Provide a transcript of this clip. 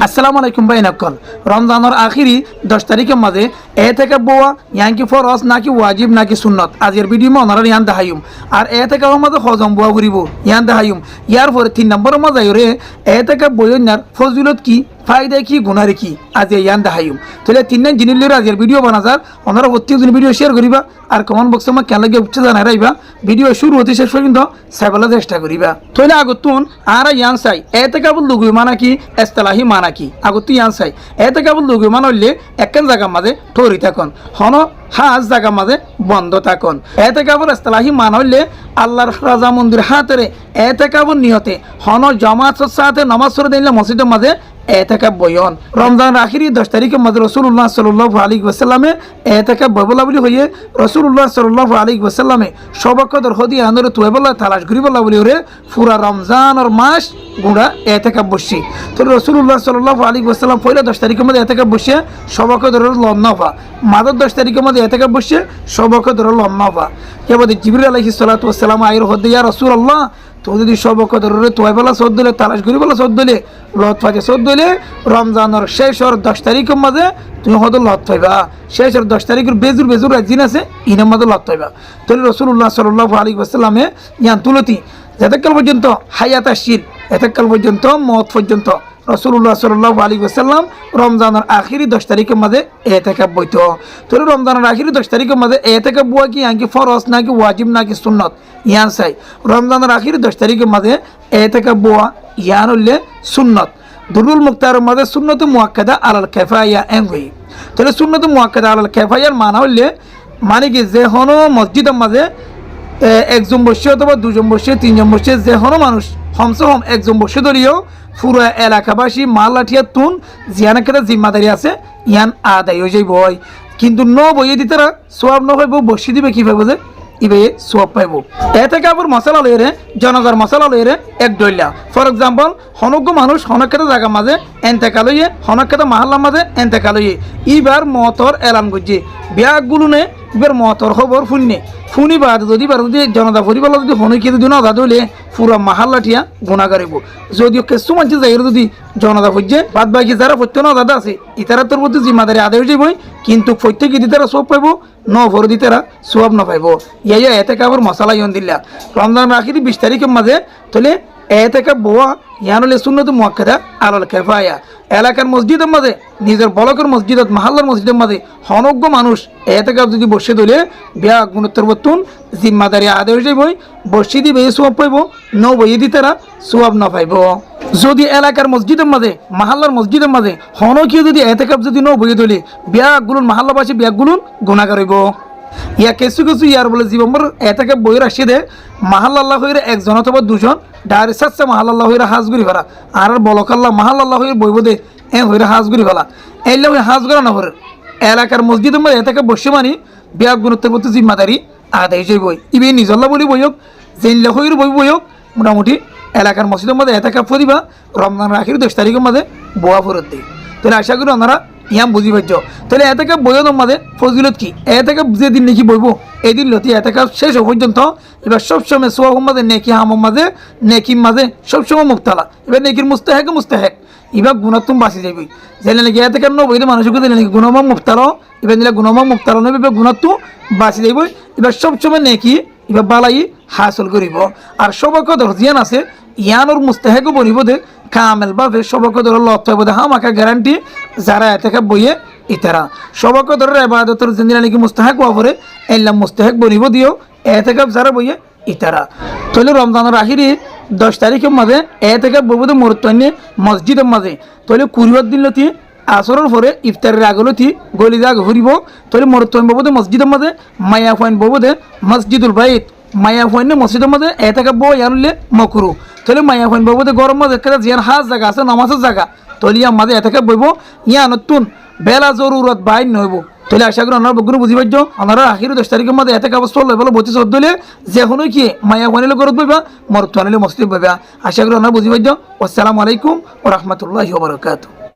আসসালামু আলাইকুম ভাই নকল রমজানের আখিরি 10 তারিখের মাঝে এ থেকে বোয়া ইয়াঙ্কি ফরজ নাকি ওয়াজিব নাকি সুন্নত আজকের ভিডিও মে ওনারা ইয়ান দেখাইম আর এ থেকে মাঝে হজম বোয়া ঘুরিব ইয়ান দেখাইম ইয়ার পরে 3 নম্বরের মাঝে রে এ থেকে বইনার ফজিলত কি ফায়দা কি গুনার কি আজ ইয়ান দেখাইম তাহলে 3 জিনিসের আজকের ভিডিও বানাজার ওনারা প্রত্যেকদিন ভিডিও শেয়ার করিবা আর কমেন্ট বক্সে মা কেন লাগে উঠছে জানাই রাইবা ভিডিও শুরু হতে শেষ পর্যন্ত সাইবলা চেষ্টা করিবা তাহলে আগতুন আর ইয়ান চাই এ থেকে লুগুই মানা কি ইসতিলাহি মানা কি আগত ইয়ান চাই এ থেকে লুগুই মানা হইলে একখান জায়গার মাঝে ঠরি থাকুন হন হাজ জায়গার মাঝে বন্ধ থাকুন এ থেকে ইসতিলাহি মানা হইলে আল্লাহর রাজা মন্দির হাতেরে এ থেকে নিহতে হন জামাতের সাথে নামাজ পড়ে দিলে মসজিদের মাঝে এতেকাব বয়ন রমজান আখিরি 10 তারিখের মধ্যে রাসূলুল্লাহ সাল্লাল্লাহু আলাইহি ওয়াসাল্লামে এতেকাব বলা বলি হয়ে রাসূলুল্লাহ সাল্লাল্লাহু আলাইহি ওয়াসাল্লামে সবকদর হদি আনরে তুইবলা তালাশ করিবলা বলি রে পুরা রমজানের মাস গুড়া এতেকাব বসি তো রাসূলুল্লাহ সাল্লাল্লাহু আলাইহি ওয়াসাল্লাম পয়লা 10 তারিখের মধ্যে এতেকাব বসে সবকদর লন্নফা মাদার 10 তারিখের মধ্যে এতেকাব বসে সবকদর লন্নফা কেবল জিবরিল আলাইহিস সালাতু ওয়াস সালাম আইর হদি ইয়া রাসূলুল্লাহ তো যদি সবকদরে তোয়বেলা চোদ দিলে তালাশ করিবেলা চোদ দিলে লত পাইতে চোদ দিলে রমজানের শেষর 10 তারিখের মাঝে তুমি হয়তো লত পাইবা শেষের 10 তারিখের বেজুর একদিন আছে ইনের মাঝে লত পাইবা তাহলে রাসূলুল্লাহ সাল্লাল্লাহু আলাইহি ওয়াসাল্লামে ইয়ান তুলতি যতকাল পর্যন্ত হায়াত আসিল এতকাল পর্যন্ত মত পর্যন্ত রাসূলুল্লাহ সাল্লাল্লাহু আলাইহি ওয়াসাল্লাম রমজানের আখিরি 10 তারিখের মাঝে এতেকাব বইতো তাহলে রমজানের আখিরি 10 তারিখের মাঝে এতেকাব বুয়া কি আঙ্কি ফরজ নাকি ওয়াজিব নাকি সুন্নত ইয়ান চাই রমজানের আখিরি 10 তারিখের মাঝে এতেকাব বুয়া ইয়ান হইলে সুন্নত দুরুল মুক্তারের মাঝে সুন্নত মুআক্কাদা আলাল কিফায়া এঙ্গই তাহলে সুন্নত মুআক্কাদা আলাল কিফায়ার মানা হইলে মানে কি যে হনো মসজিদের মাঝে একজন বসে অথবা দুজন বসে তিনজন বসে যে হনো মানুষ হমসে হম একজন বসে ধরিও পুরো এলাকাবাসী মাল লাঠিয়া তুন জিয়ান একটা জিম্মাদারি আছে ইয়ান আদায় হয়ে যাইব কিন্তু ন বইয়ে দিতে সোয়াব ন হইব বসি দিবে কি পাইব যে ইবে সোয়াব পাইব এ থেকে আবার মশলা লইরে জনগর মশলা লইরে এক ডইলা ফর এক্সাম্পল হনজ্ঞ মানুষ হনকেতা জায়গার মাঝে এনতেকা লইয়ে হনকেতা মাহাল্লার মাঝে এনতেকা লইয়ে ইবার মতর এলান করছে ব্যাগগুলো নে এবার মতর খবর শুননে শুনি বাদ যদি জনতা পরিবার যদি হনকে যদি না দাদা হলে পুরা মাহাল্লাটিয়া গুণা করিব যদিও কিছু মানুষ যাই যদি জনতা পর্যে বাদ বাকি যারা প্রত্যেক না দাদা আছে ইতারা তোর প্রতি জিম্মাদারি আদায় হয়ে যাবই কিন্তু প্রত্যেকে দিতে সব পাইব ন ভর দিতে সব না পাইব ইয়া এতে কাপড় মশলা ইন দিলা রমজান রাখি 20 তারিখের মাঝে তাহলে এতে কাপ বোয়া ইয়ান হলে সুন্নত মুআক্কাদা আলাল কিফায়া এলাকার মসজিদের মাঝে নিজের বলকের মসজিদত মাহাল্লার মসজিদের মাঝে হনজ্ঞ মানুষ এতে কাপ যদি বসে দিলে বিয়া গুণোত্তর বর্তুন জিম্মাদারি আদায় হয়ে যাবই বসি দিবে সব পাইব ন বইয়ে দিতে সব না পাইব যদি এলাকার মসজিদের মাঝে মাহাল্লার মসজিদের মাঝে হনকিও যদি এতেকাব যদি ন বইয়ে দিলে বিয়াগুলোন মাহাল্লাবাসী বিয়াগুলোন গুণা করিব ইয়া কিছু কিছু ইয়ার বলে জীবন এতেকাব বইয়ের আসিয়ে দে মাহাল্লাহ হইরে একজন অথবা দুজন ডাইরেক্ট সাচ্ছে মাহাল্লাহ হইরে হাজগুড়ি ফেলা আর বলকাল্লাহ মাহাল্লাহ হইরে বইব দে হইরে হাজগুড়ি ফেলা এইলে হয়ে হাজ করা না করে এলাকার মসজিদের মধ্যে এতেকাব বসে মানি বিয়া গুণত্বের প্রতি জিম্মাদারি আদায় হয়ে বই ইবে নিজল্লা বলি বইক জেনলে হইর বই বইক মোটামুটি এলাকার মসজিদের মধ্যে এতেকাব ফরিবা রমজান রাখির 10 তারিখের মধ্যে বোয়া ফেরত দেয় তাহলে আশা করি ওনারা ইয়াম বুঝি পাইছ তাহলে এতেকাব বইয়ের মাঝে ফজিলত কি এতেকাব যেদিন নাকি বইব এদিন লতি এতেকাব শেষ পর্যন্ত এবার সবসময় সোয়াব মাঝে নেকি হামের মাঝে নেকির মাঝে সবসময় মুক্তালা এবার নেকির মুস্তাহেক এবার গুণাত্ম বাঁচি যাবি যেন নাকি এতেকাব ন বইলে মানুষকে দিলে নাকি গুণমা মুক্তারও এবার নিলে গুণমা মুক্তারও নেবে এবার গুণাত্ম বাঁচি যাইব এবার সবসময় নেকি এবার বালাই হাসল করিব আর সবক জিয়ান আছে ইয়ানোর মুস্তাহেকও বনিব দে কামেল ভাবে সবক ধর লত পাইব দে হামাকা গ্যারান্টি যারা এতেকাব বইয়ে ইতারা সবক ধরের ইবাদতের জিন্দিনা নাকি মুস্তাহেক হওয়া পরে এল্লা মুস্তাহেক বনিব দিও এতেকাব যারা বইয়ে ইতারা তাহলে রমজানের আখিরি 10 তারিখের মাঝে এতেকাব বইব দে মুরতানি মসজিদের মাঝে তাহলে কুরিবার দিন লতি আসরের পরে ইফতারের আগলতি গলি জাগ ঘুরিব তাহলে মুরতানি বইব দে মসজিদের মাঝে মায়া ফাইন বইব দে মসজিদুল বাইত মায়া ফাইন মসজিদের মাঝে এতেকাব বই আনলে মকরু তাহলে মায়া ফাইন বইব দে গরম মাঝে একটা জিয়ান হাজ জায়গা আছে নামাজের জায়গা তাহলে ইয়ার মাঝে এতেকাব বইব ইয়া নতুন বেলা জরুরত বাইন নইব তাহলে আশা করি ওনারা বগুলো বুঝি পাইছ ওনারা আখির 10 তারিখের মধ্যে এতেকাব চল বলে বতি চোদ্দ দিলে যে কোনো কি মায়া ফাইলে গরত বইবা মরত আনিলে মসজিদ বইবা আশা করি ওনারা বুঝি পাইছ আসসালামু আলাইকুম ওয়া রাহমাতুল্লাহি ওয়া বারাকাতুহু।